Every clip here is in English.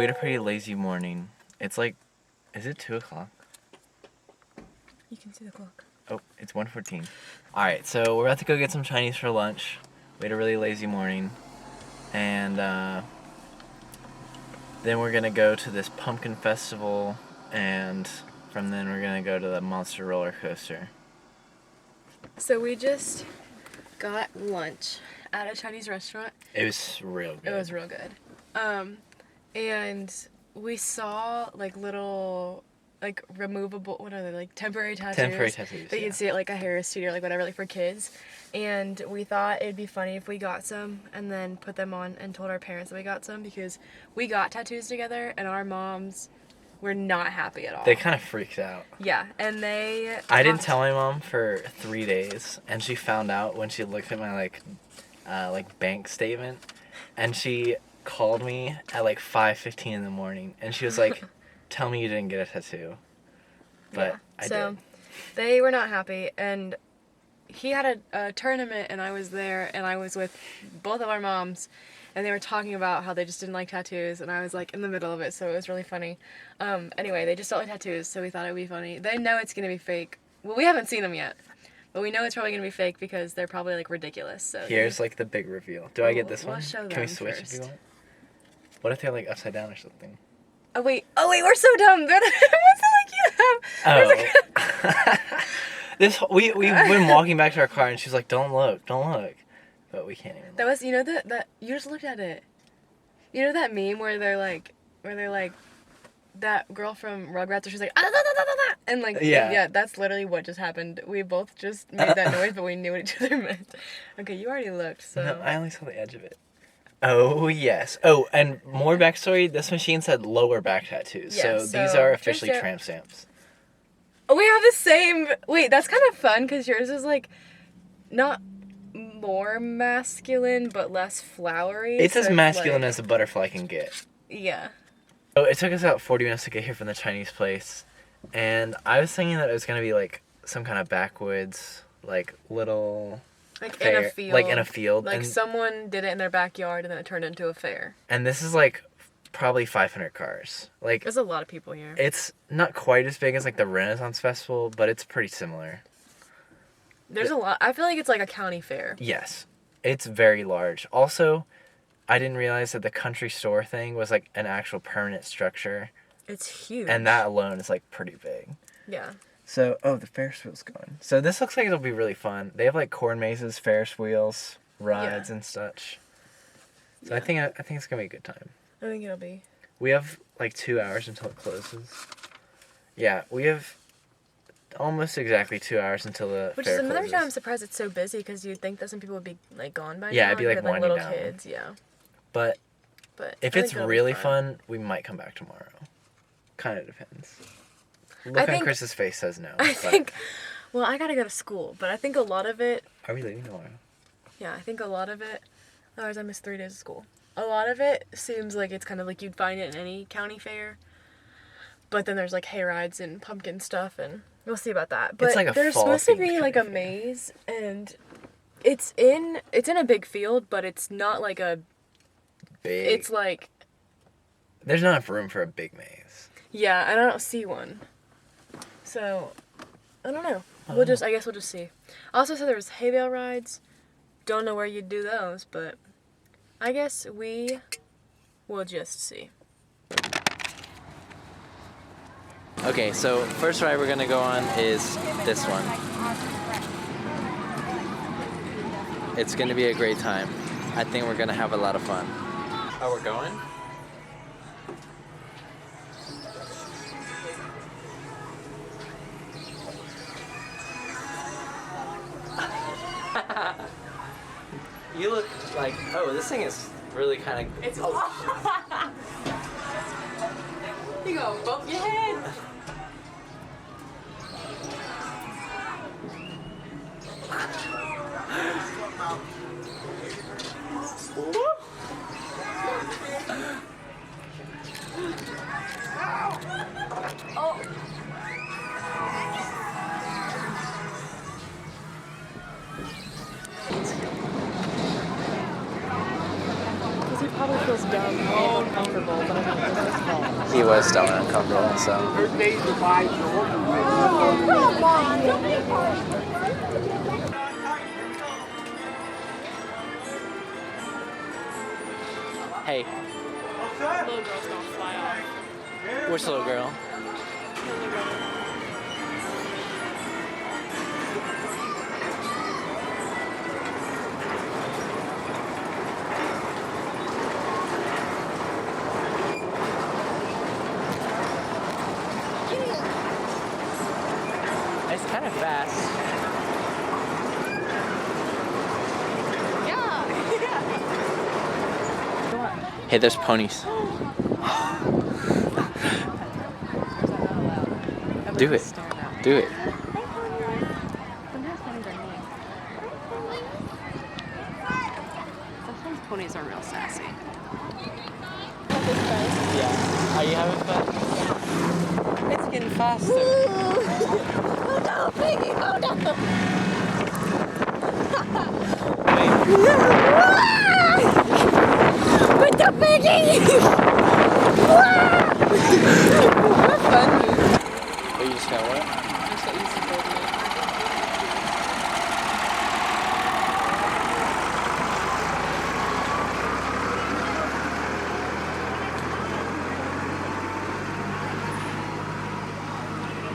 We had a pretty lazy morning. It's like, is it 2 o'clock? You can see the clock. Oh, it's 1:14. Alright, so we're about to go get some Chinese for lunch. We had a really lazy morning. And then we're going to go to this pumpkin festival. And from then we're going to go to the monster roller coaster. So we just got lunch at a Chinese restaurant. It was real good. It was real good. And we saw like little, like removable, what are they, like temporary tattoos? Temporary tattoos, That you can see at like a hair studio or like whatever, like for kids. And we thought it'd be funny if we got some and then put them on and told our parents that we got some, because we got tattoos together and our moms were not happy at all. They kind of freaked out. Yeah, and they... I didn't tell my mom for 3 days, and she found out when she looked at my like bank statement, and she called me at like 5:15 in the morning, and she was like, "Tell me you didn't get a tattoo." But yeah. I so did. They were not happy, and he had a tournament, and I was there, and I was with both of our moms, and they were talking about how they just didn't like tattoos, and I was like in the middle of it, so it was really funny. Anyway, they just don't like tattoos, so we thought it would be funny. They know it's gonna be fake. Well, we haven't seen them yet, but we know it's probably gonna be fake because they're probably like ridiculous. So Here's like the big reveal. Do I get this we'll one? show Can we them switch first. if you want? What if they're like upside down or something? Oh wait, we're so dumb. What's it like you have? Oh. We've been walking back to our car, and she's like, "Don't look, don't look," but we can't even. That was, you know, that you just looked at it. You know that meme where they're like that girl from Rugrats, where she's like, ah, da, da, da, da, da, and like, yeah, that's literally what just happened. We both just made that noise, but we knew what each other meant. Okay, you already looked, so. No, I only saw the edge of it. Oh, yes. Oh, and more backstory, this machine said lower back tattoos. Yeah, so these are officially Krista- tramp stamps. Oh, we have the same. Wait, that's kind of fun because yours is like not more masculine but less flowery. It's so as masculine like, as a butterfly can get. Yeah. So it took us about 40 minutes to get here from the Chinese place. And I was thinking that it was going to be like some kind of backwoods, like little... Like fair, in a field. Like in a field. Like and, someone did it in their backyard and then it turned into a fair. And this is like probably 500 cars. Like there's a lot of people here. It's not quite as big as like the Renaissance Festival, but it's pretty similar. There's a lot. I feel like it's like a county fair. Yes. It's very large. Also, I didn't realize that the country store thing was like an actual permanent structure. It's huge. And that alone is like pretty big. Yeah. So, the Ferris wheel's going. So this looks like it'll be really fun. They have like corn mazes, Ferris wheels, rides, and such. So yeah. I think it's gonna be a good time. I think it'll be. We have like 2 hours until it closes. Yeah, we have almost exactly 2 hours until the Which fair is another closes. time I'm surprised it's so busy, because you'd think that some people would be like gone by now. Yeah, it'd be like winding little down. kids, yeah. But if it's really fun, we might come back tomorrow. Kind of depends. Look on Chris's face says no. I think, well, I gotta go to school, but I think a lot of it... Are we leaving tomorrow? Yeah, I think a lot of it... Otherwise, I missed 3 days of school. A lot of it seems like it's kind of like you'd find it in any county fair. But then there's like hay rides and pumpkin stuff, and we'll see about that. But it's like there's supposed to be like a maze, and it's in a big field, but it's not like a... Big? It's like... There's not enough room for a big maze. Yeah, and I don't see one. So, I don't know. I guess we'll just see. Also said there was hay bale rides. Don't know where you'd do those, but I guess we will just see. Okay, so first ride we're gonna go on is this one. It's gonna be a great time. I think we're gonna have a lot of fun. Oh, we're going? You look like, oh, this thing is really kind of... It's You go bump your head. Oh. probably feels dumb and uncomfortable, but I think it's his fault. He was dumb and uncomfortable, so. Hey. Little girl's gonna fly off. Which little girl? It's kind of fast. Hey, there's ponies. Do it. Do it. Sometimes ponies are mean. Sometimes ponies are real sassy. Yeah. Are you having fun? It's getting faster. Oh no, baby, oh no! With the piggy! We're funny. Oh, you just got what? That's what you supported me.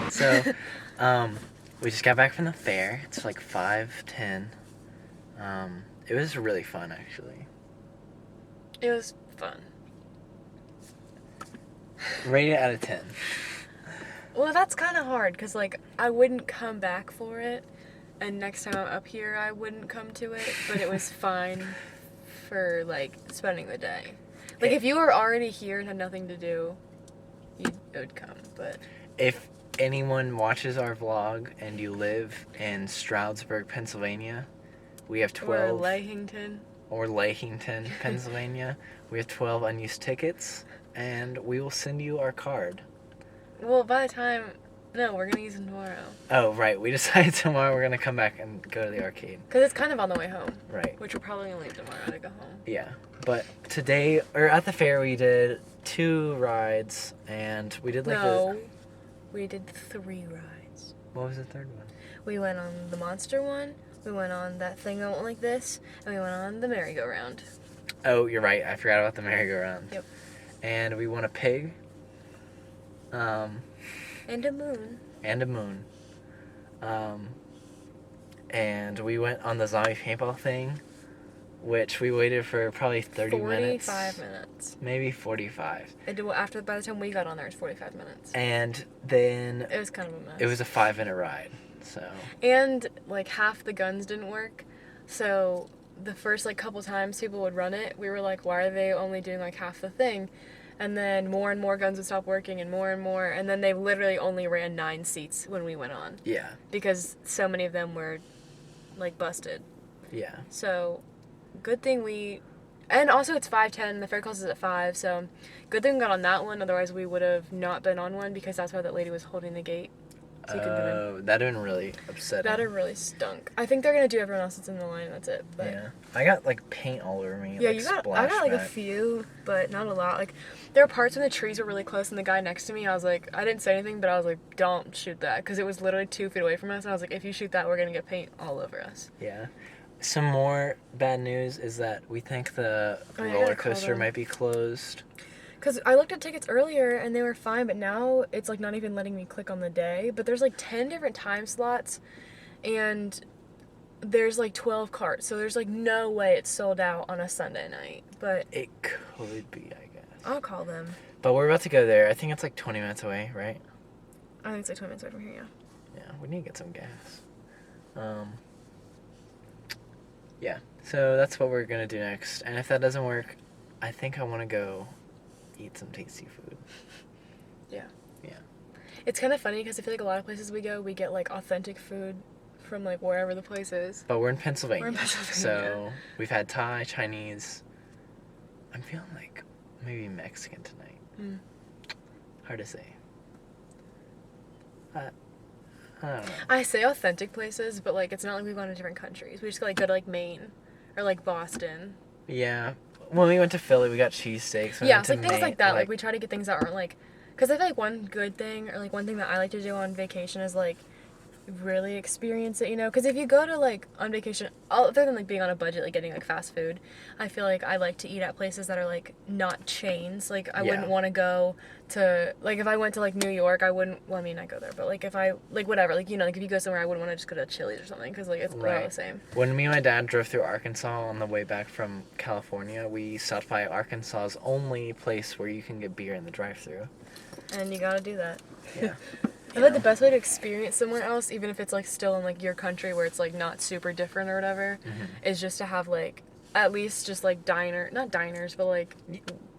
So, we just got back from the fair. It's like 5:10. It was really fun, actually. It was fun. Rate it out of 10. Well, that's kind of hard because, like, I wouldn't come back for it, and next time I'm up here, I wouldn't come to it, but it was fine for, like, spending the day. Like, if you were already here and had nothing to do, it would come, but... If anyone watches our vlog and you live in Stroudsburg, Pennsylvania, we have 12... Or Lahington. Or Lahington, Pennsylvania. We have 12 unused tickets, and we will send you our card. Well, by the time... No, we're going to use them tomorrow. Oh, right. We decided tomorrow we're going to come back and go to the arcade. Because it's kind of on the way home. Right. Which we're probably going to leave tomorrow to go home. Yeah. But today, or at the fair, we did 2 rides, and we did like No, we did 3 rides. What was the third one? We went on the monster one, we went on that thing that went like this, and we went on the merry-go-round. Oh, you're right. I forgot about the merry-go-round. Yep. And we won a pig. And a moon. And a moon. And we went on the zombie paintball thing, which we waited for probably 30 minutes. 45 minutes. Maybe 45. By the time we got on there, it was 45 minutes. And then It was kind of a mess. it was a 5-minute ride. So. And, like, half the guns didn't work, so the first, like, couple times people would run it, we were like, why are they only doing, like, half the thing? And then more and more guns would stop working, and more, and then they literally only ran 9 seats when we went on. Yeah. Because so many of them were, like, busted. Yeah. So, good thing we... And also it's 5:10, the fair closes at 5, so good thing we got on that one, otherwise we would have not been on one, because that's why that lady was holding the gate. So you couldn't come in. Oh, that would really upsetting. That would really stunk. I think they're gonna do everyone else that's in the line, that's it. But Yeah. I got, like, paint all over me. yeah, like, I got like a splashback. few, but not a lot. Like, there were parts when the trees were really close, and the guy next to me, I was like, I didn't say anything, but I was like, don't shoot that, because it was literally 2 feet away from us, and I was like, if you shoot that, we're gonna get paint all over us. Yeah. Some more bad news is that we think the Oh, yeah, I roller gotta call coaster them. might be closed. Because I looked at tickets earlier, and they were fine, but now it's, like, not even letting me click on the day. But there's, like, 10 different time slots, and there's, like, 12 carts, so there's, like, no way it's sold out on a Sunday night. But It could be, I guess. I'll call them. But we're about to go there. I think it's like 20 minutes away, right? I think it's, like, 20 minutes away from here, yeah. Yeah, we need to get some gas. Yeah, so that's what we're gonna do next. And if that doesn't work, I think I want to go eat some tasty food. Yeah. Yeah. It's kind of funny because I feel like a lot of places we go, we get, like, authentic food from, like, wherever the place is. But we're in Pennsylvania. We're in Pennsylvania. So we've had Thai, Chinese. I'm feeling like maybe Mexican tonight. Mm. Hard to say. I don't know. I say authentic places, but, like, it's not like we've gone to different countries. We just, like, go to, like, Maine or, like, Boston. Yeah. when we went to Philly, we got cheesesteaks. Yeah, it's like things like that. Like we try to get things that aren't like, because I feel like one good thing or like one thing that I like to do on vacation is like really experience it, you know? Because if you go to like on vacation, other than like being on a budget, like getting like fast food, I feel like I like to eat at places that are like not chains. Like I wouldn't want to go to, like if I went to like New York, I wouldn't, well I mean I go there, but like if I, like whatever, like you know, like if you go somewhere, I wouldn't want to just go to Chili's or something because like it's all the same. When me and my dad drove through Arkansas on the way back from California, we stopped by Arkansas's only place where you can get beer in the drive-thru. And you gotta do that. Yeah. I feel like the best way to experience somewhere else, even if it's like still in like your country where it's like not super different or whatever, is just to have like at least just like not diners, but like,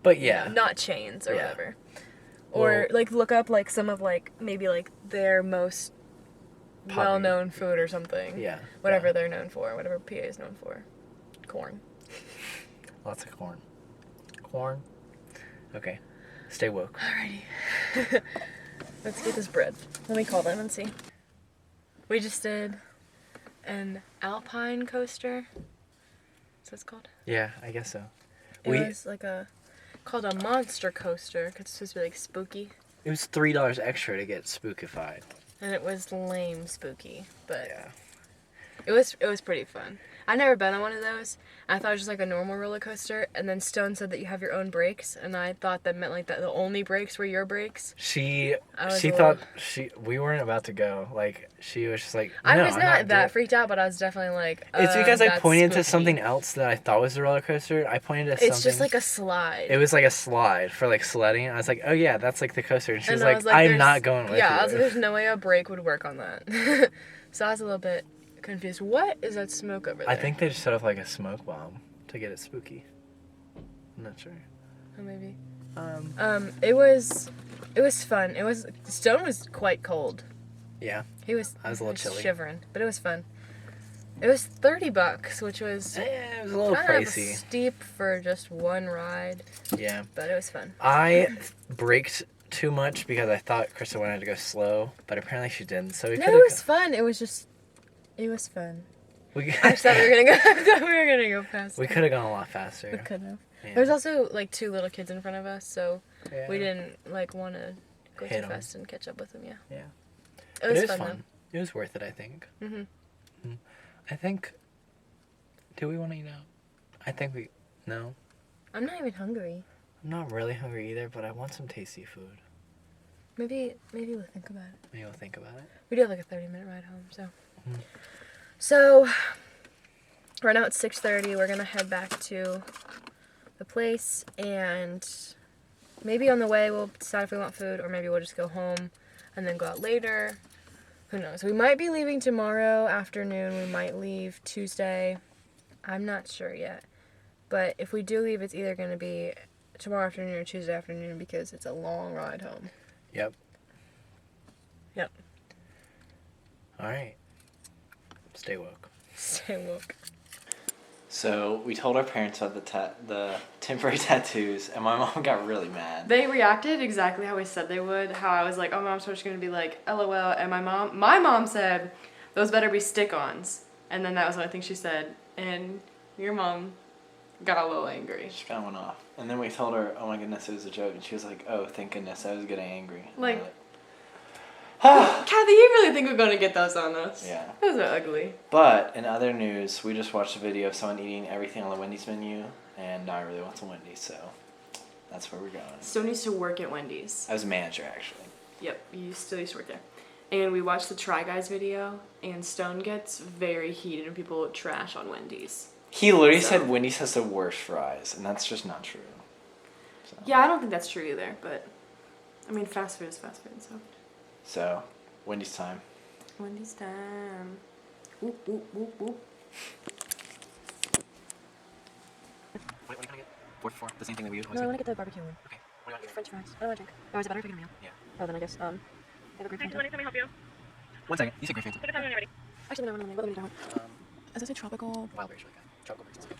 but yeah, you know, not chains or whatever. Or like look up like some of like maybe like their most well-known food or something. Yeah. Whatever they're known for, whatever PA is known for. Corn. Lots of corn. Corn. Okay. Stay woke. Alrighty. Let's get this bread. Let me call them and see. We just did an alpine coaster. Is that what it's called? Yeah, I guess so. It was like called a monster coaster because it's supposed to be like spooky. It was $3 extra to get spookified. And it was lame spooky, but yeah, it was pretty fun. I've never been on one of those. I thought it was just like a normal roller coaster, and then Stone said that you have your own brakes, and I thought that meant like that the only brakes were your brakes. She thought we weren't about to go. Like she was just like, no, I was not that freaked out, but I was definitely like. It's because I pointed to something else that I thought was a roller coaster. I pointed to something. It's just like a slide. It was like a slide for like sledding. I was like, oh yeah, that's like the coaster. And she was like, I'm not going with you. Yeah, I was like, there's no way a brake would work on that. So I was a little bit confused. What is that smoke over there? I think they just set off like a smoke bomb to get it spooky. I'm not sure. Oh, maybe. It was fun. Stone was quite cold. Yeah. I was a little chilly. Shivering, but it was fun. It was $30, which was it was a little kind pricey. Of steep for just one ride. Yeah. But it was fun. I braked too much because I thought Krista wanted to go slow, but apparently she didn't. So it was fun. It was fun. I thought we were gonna go faster. We could have gone a lot faster. We could have. Yeah. There was also like 2 little kids in front of us, so we didn't like want to go too fast and catch up with them. Yeah. Yeah. It was fun. Though. It was worth it, I think. I think. Do we want to eat out? I think we. No. I'm not even hungry. I'm not really hungry either, but I want some tasty food. Maybe we'll think about it. Maybe we'll think about it. We do have like a 30-minute ride home, so. So, right now it's 6:30. We're gonna head back to the place, and maybe on the way we'll decide if we want food, or maybe we'll just go home and then go out later. Who knows? We might be leaving tomorrow afternoon. We might leave Tuesday. I'm not sure yet. But if we do leave, it's either gonna be tomorrow afternoon or Tuesday afternoon because it's a long ride home. Yep. All right. Stay woke. Stay woke. So we told our parents about the temporary tattoos, and my mom got really mad. They reacted exactly how we said they would. How I was like, "Oh, Mom's just gonna be like, LOL," and my mom said, "Those better be stick-ons," and then that was the only thing she said, and your mom got a little angry. She kind of went off, and then we told her, "Oh my goodness, it was a joke," and she was like, "Oh, thank goodness, I was getting angry." Kathy, you really think we're gonna get those on us? Yeah. Those are ugly. But in other news, we just watched a video of someone eating everything on the Wendy's menu, and now I really want some Wendy's, so that's where we're going. Stone used to work at Wendy's. I was a manager, actually. Yep, you still used to work there. And we watched the Try Guys video, and Stone gets very heated when people trash on Wendy's. He literally said Wendy's has the worst fries, and that's just not true. So. Yeah, I don't think that's true either, but I mean, fast food is fast food, so. So, Wendy's time. Wendy's time. Whoop, whoop, whoop, whoop. What are you gonna get? 4 for 4? The same thing that we usually No, I want to get the barbecue one. Okay. What do you want to get? French fries. I don't want to drink. Oh, is it better if I get a meal? Yeah. Oh, then I guess, they have a grape Fanta. Let me help you. 1 second. You said grape Fanta. Take your time when you're ready. Actually, no, what do we do? Is this a tropical? Wildberries really good. Chocolate berries is good.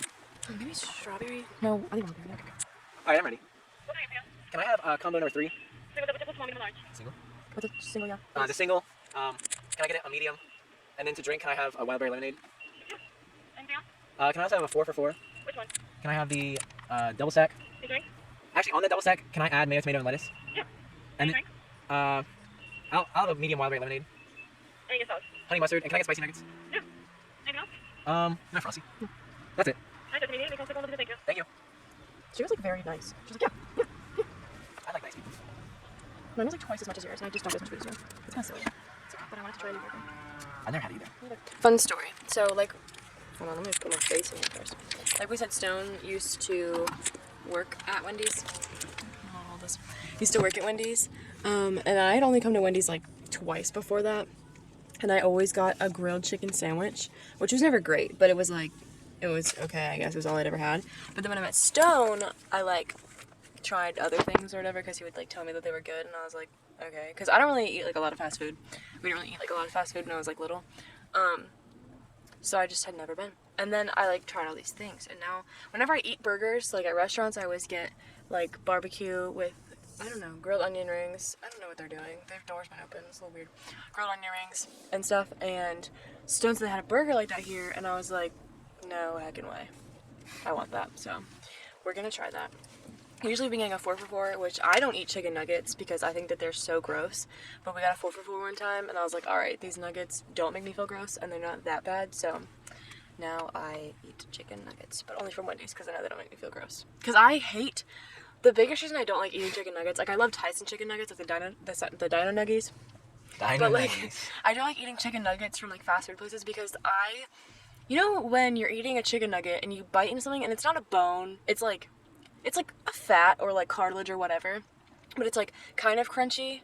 Maybe strawberry? No, I think strawberry. Okay. Alright, I'm ready. What can I get for you? Can I have combo number 3? Single, double, triple, small, medium, large. Single? What's a single, yeah? The single, can I get it a medium? And then to drink, can I have a wildberry lemonade? Anything else? Can I also have a 4 for 4? Which one? Can I have the double stack? The drink? Actually, on the double stack, can I add mayo, tomato, and lettuce? Yeah. And Drink? I'll have a medium wild berry lemonade, And your sauce. honey mustard, and can I get spicy nuggets? Yeah. Anything else? No frosty. That's it. Nice to meet you. Thank you. Thank you. She was like very nice. She was like, yeah. I like nice people. Mine was like twice as much as yours, and I just don't get as much food as you. It's kind of silly. But I wanted to try a new burger. I've never had it either. Fun story. So like, hold on, let me put my face in here first. Like we said, Stone used to work at Wendy's. All this. Used to work at Wendy's, and I had only come to Wendy's like twice before that, and I always got a grilled chicken sandwich, which was never great, but it was like, it was okay, I guess. It was all I'd ever had. But then when I met Stone, I like tried other things or whatever because he would like tell me that they were good, and I was like, okay, because I don't really eat like a lot of fast food. We didn't really eat like a lot of fast food when I was like little, so I just had never been. And then I like tried all these things, and now whenever I eat burgers like at restaurants, I always get like barbecue with, I don't know, grilled onion rings. I don't know what they're doing. Their door's been open. It's a little weird. Grilled onion rings and stuff. And Stone said they had a burger like that here, and I was like, no heckin' way. I want that. So we're gonna try that. Usually we've been getting a 4 for $4, which I don't eat chicken nuggets because I think that they're so gross. But we got a 4 for $4 one time, and I was like, all right, these nuggets don't make me feel gross, and they're not that bad. So now I eat chicken nuggets, but only from Wendy's because I know they don't make me feel gross. Because I hate, the biggest reason I don't like eating chicken nuggets, like I love Tyson chicken nuggets, like the Dino Nuggies. But like, I don't like eating chicken nuggets from like fast food places because you know when you're eating a chicken nugget and you bite into something and it's not a bone, it's like a fat or like cartilage or whatever, but it's like kind of crunchy,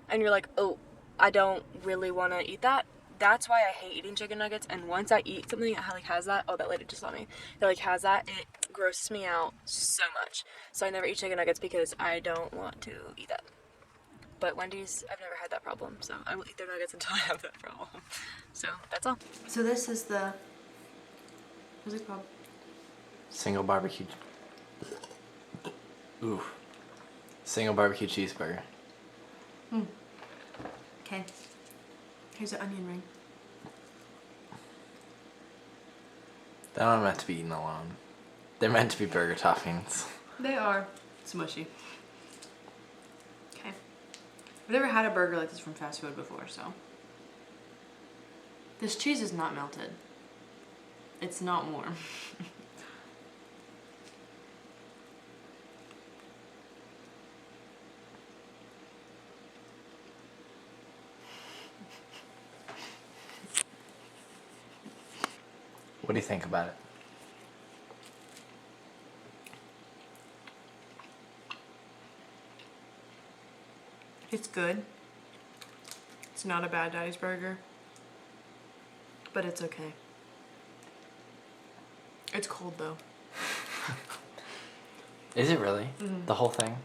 and you're like, oh, I don't really want to eat that. That's why I hate eating chicken nuggets. And once I eat something that like has that, oh, that lady just saw me, that like has that, it grosses me out so much. So I never eat chicken nuggets because I don't want to eat that. But Wendy's, I've never had that problem, so I will eat their nuggets until I have that problem. So that's all. So this is the, what's it called? Single barbecue. Ooh. Single barbecue cheeseburger. Okay. Here's an onion ring. They're not meant to be eaten alone. They're meant to be burger toppings. They are smushy. Okay. I've never had a burger like this from fast food before, so. This cheese is not melted. It's not warm. What do you think about it? It's good. It's not a bad Daddy's burger, but it's okay. It's cold though. Is it really? Mhm. The whole thing?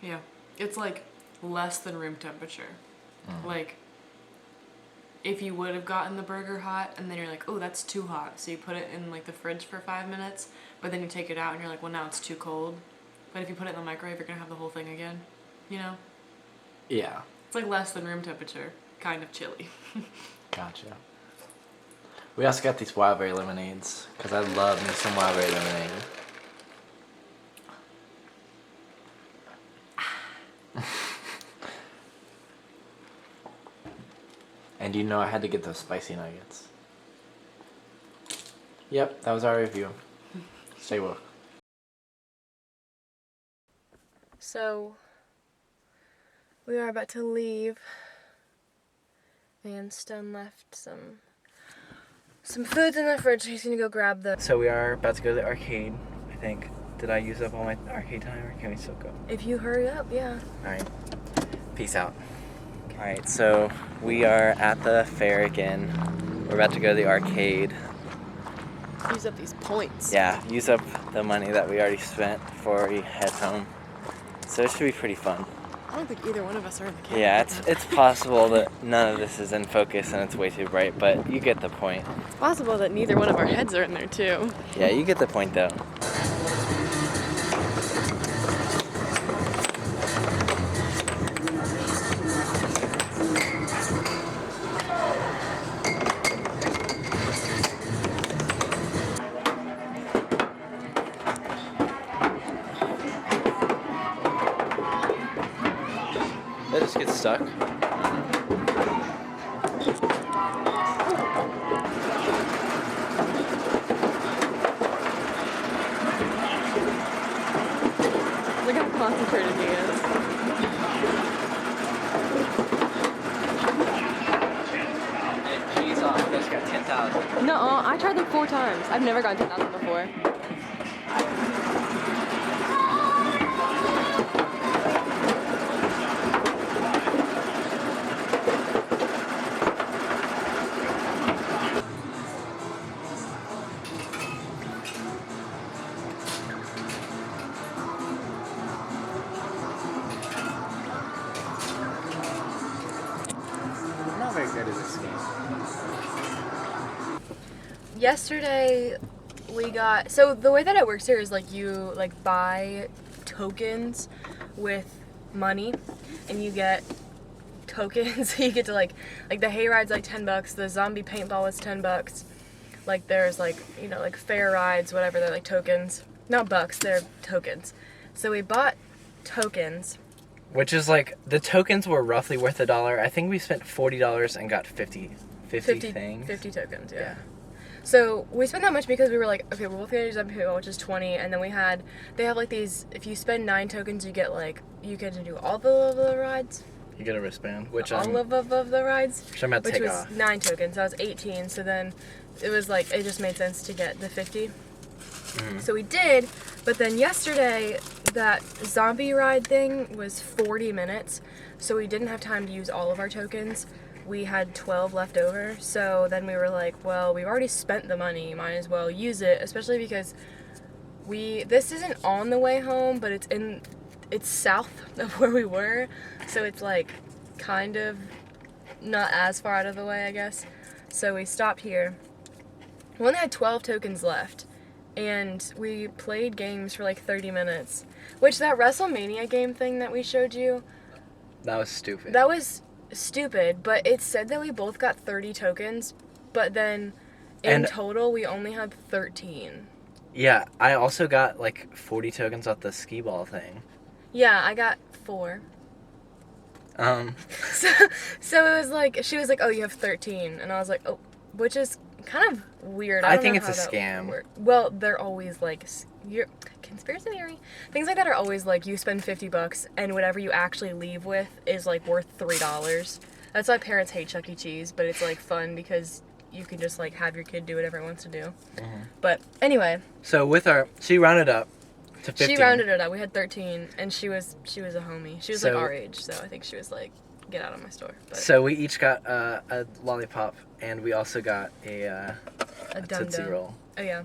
Yeah. It's like less than room temperature. Like, if you would have gotten the burger hot and then you're like, oh, that's too hot, so you put it in like the fridge for 5 minutes, but then you take it out and you're like, well, now it's too cold. But if you put it in the microwave, you're gonna have the whole thing again, you know? Yeah. It's like less than room temperature, kind of chilly. Gotcha. We also got these wild berry lemonades, because I love me some wild berry lemonade. And you know I had to get those spicy nuggets. Yep, that was our review. Stay woke. So, we are about to leave, and Stone left some foods in the fridge. He's gonna go grab the. So we are about to go to the arcade, I think. Did I use up all my arcade time, or can we still go? If you hurry up, yeah. Alright. Peace out. Alright, so we are at the fair again. We're about to go to the arcade. Use up these points. Yeah, use up the money that we already spent before we head home. So it should be pretty fun. I don't think either one of us are in the camera. Yeah, it's possible that none of this is in focus and it's way too bright, but you get the point. It's possible that neither one of our heads are in there too. Yeah, you get the point though. stuck? Look how concentrated he is. She's off. That's got 10,000. No, I tried them 4 times. I've never gotten 10,000 before. I'm not very good at this game. Yesterday we got, so the way that it works here is like you like buy tokens with money and you get tokens. You get to like the hayride's like $10, the zombie paintball is $10. Like there's like, you know, like fair rides, whatever, they're like tokens. Not bucks, they're tokens. So we bought tokens. Which is like, the tokens were roughly worth $1. I think we spent $40 and got 50 things. 50 tokens, yeah. Yeah. So we spent that much because we were like, okay, we're both gonna do zombie paintball, which is 20, and then they have like these, if you spend 9 tokens, you get like, you get to do all the rides. You get a wristband, which all of the rides. which I'm about to Which take was off. 9 tokens, so I was 18, so then it was like, it just made sense to get the 50. Mhm. So we did, but then yesterday, that zombie ride thing was 40 minutes, so we didn't have time to use all of our tokens. We had 12 left over, so then we were like, well, we've already spent the money, might as well use it, especially because this isn't on the way home, but it's south of where we were, so it's like kind of not as far out of the way, I guess. So we stopped here. We only had 12 tokens left, and we played games for like 30 minutes, which that WrestleMania game thing that we showed you, That was stupid. that was stupid, but it said that we both got 30 tokens, but then in And- total we only had 13. Yeah, I also got like 40 tokens off the skee ball thing. Yeah, I got 4. So it was like, she was like, oh, you have 13, and I was like, oh, which is kind of weird. I don't think know it's a how that scam. works. Well, they're always like, conspiracy theory. Things like that are always like, you spend $50 and whatever you actually leave with is like worth $3. That's why parents hate Chuck E. Cheese, but it's like fun because you can just like have your kid do whatever it wants to do. Mhm. But anyway, So she rounded up to 15. she rounded it up. We had 13, and she was a homie. She was like So- our age, so I think she was like, get out of my store. But So we each got a lollipop, and we also got a Tootsie dum-dum. Roll. Oh yeah.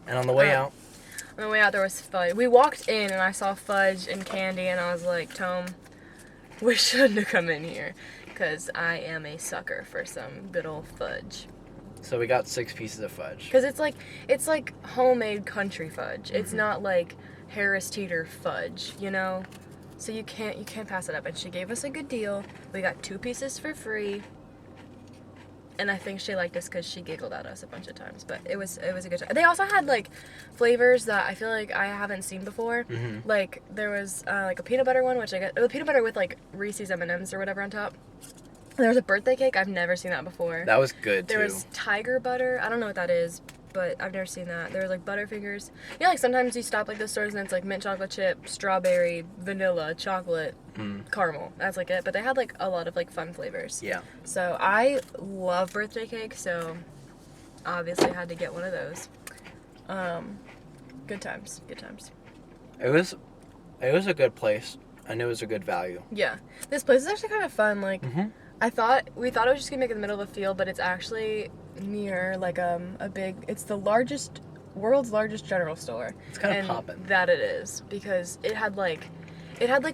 And on the way out, On the way out, there was fudge. We walked in, and I saw fudge and candy, and I was like, Tome, we shouldn't have come in here, because I am a sucker for some good old fudge. so we got 6 pieces of fudge. Because it's like homemade country fudge. It's Mhm. not like Harris Teeter fudge, you know? So you can't pass it up. And she gave us a good deal. We got 2 pieces for free. And I think she liked us because she giggled at us a bunch of times. But it was a good time. They also had like flavors that I feel like I haven't seen before. Mhm. Like there was like a peanut butter one, which I got. It was peanut butter with like Reese's M&Ms or whatever on top. There was a birthday cake. I've never seen that before. That was good, too. There was tiger butter. I don't know what that is, but I've never seen that. There was like Butterfingers. You know, like sometimes you stop like the stores and it's like mint chocolate chip, strawberry, vanilla, chocolate, caramel. That's like it. But they had like a lot of like fun flavors. Yeah. So I love birthday cake, so obviously had to get one of those. Good times. Good times. It was a good place, and it was a good value. Yeah. This place is actually kind of fun. Like, Mm-hmm. we thought it was just gonna make it in the middle of a field, but it's actually near like a big. It's the world's largest general store. It's kind of and poppin'. that it is, because it had like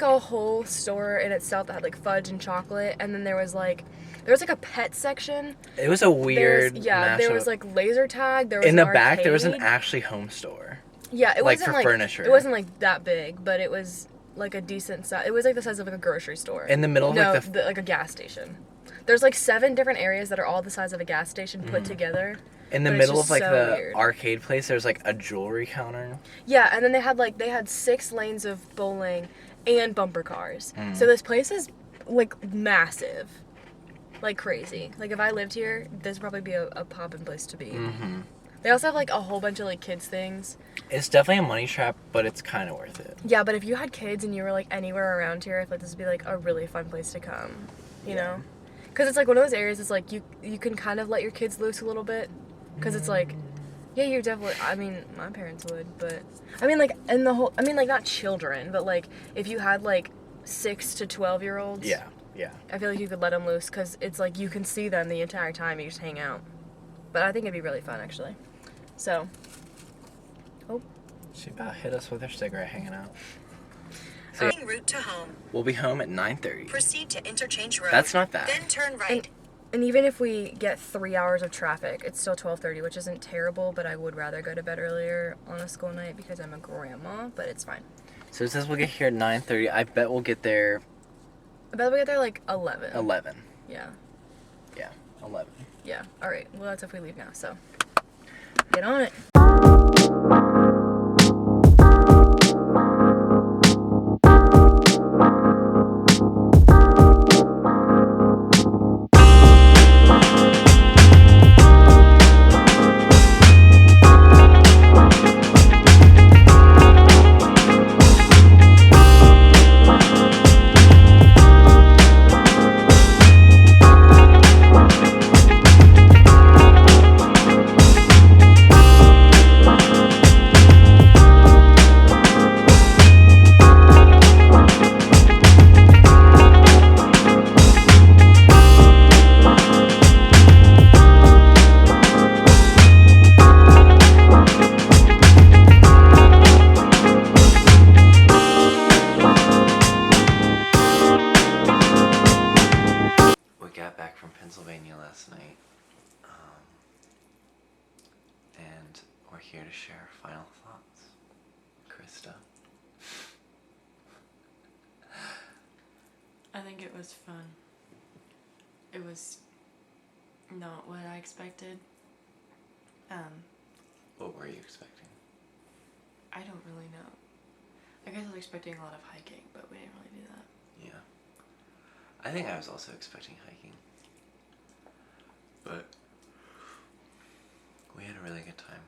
a whole store in itself that had like fudge and chocolate, and then there was like a pet section. It was a weird There was mashup. like laser tag. There was In the an back, there was an arcade. actually home store. Yeah, it like, wasn't for like furniture. It wasn't like that big, but it was like a decent size. It was like the size of like a grocery store. In the middle of No, like the like a gas station. There's like 7 different areas that are all the size of a gas station put together. in the but it's middle just of like so the weird. arcade place, there's like a jewelry counter. Yeah, and then they had 6 lanes of bowling and bumper cars. Mm. So this place is like massive. Like crazy. Like if I lived here, this would probably be a poppin' place to be. Mm-hmm. They also have like a whole bunch of like kids things. It's definitely a money trap, but it's kind of worth it. Yeah, but if you had kids and you were like anywhere around here, I feel like this would be like a really fun place to come. You know? Because it's like one of those areas. It's like you can kind of let your kids loose a little bit. Because it's like, yeah, you definitely. I mean, my parents would, but I mean, like, and the whole. I mean, like, not children, but like, if you had like 6 to 12-year-olds. Yeah, yeah. I feel like you could let them loose because it's like you can see them the entire time. You just hang out. But I think it'd be really fun, actually. So. Oh. She about hit us with her cigarette hanging out. En route to home. We'll be home at 9:30. Proceed to Interchange Road. That's not bad. Then turn right. And even if we get 3 hours of traffic, it's still 12:30, which isn't terrible, but I would rather go to bed earlier on a school night because I'm a grandma, but it's fine. So it says we'll get here at 9:30. I bet we'll get there I bet we get there like 11. 11. Yeah. Yeah, 11. Yeah. All right. Well, that's if we leave now, so get on it. Pennsylvania last night, and we're here to share our final thoughts. Krista. I think it was fun. It was not what I expected. What were you expecting? I don't really know. I guess I was expecting a lot of hiking, but we didn't really do that. Yeah. I think I was also expecting hiking. But we had a really good time.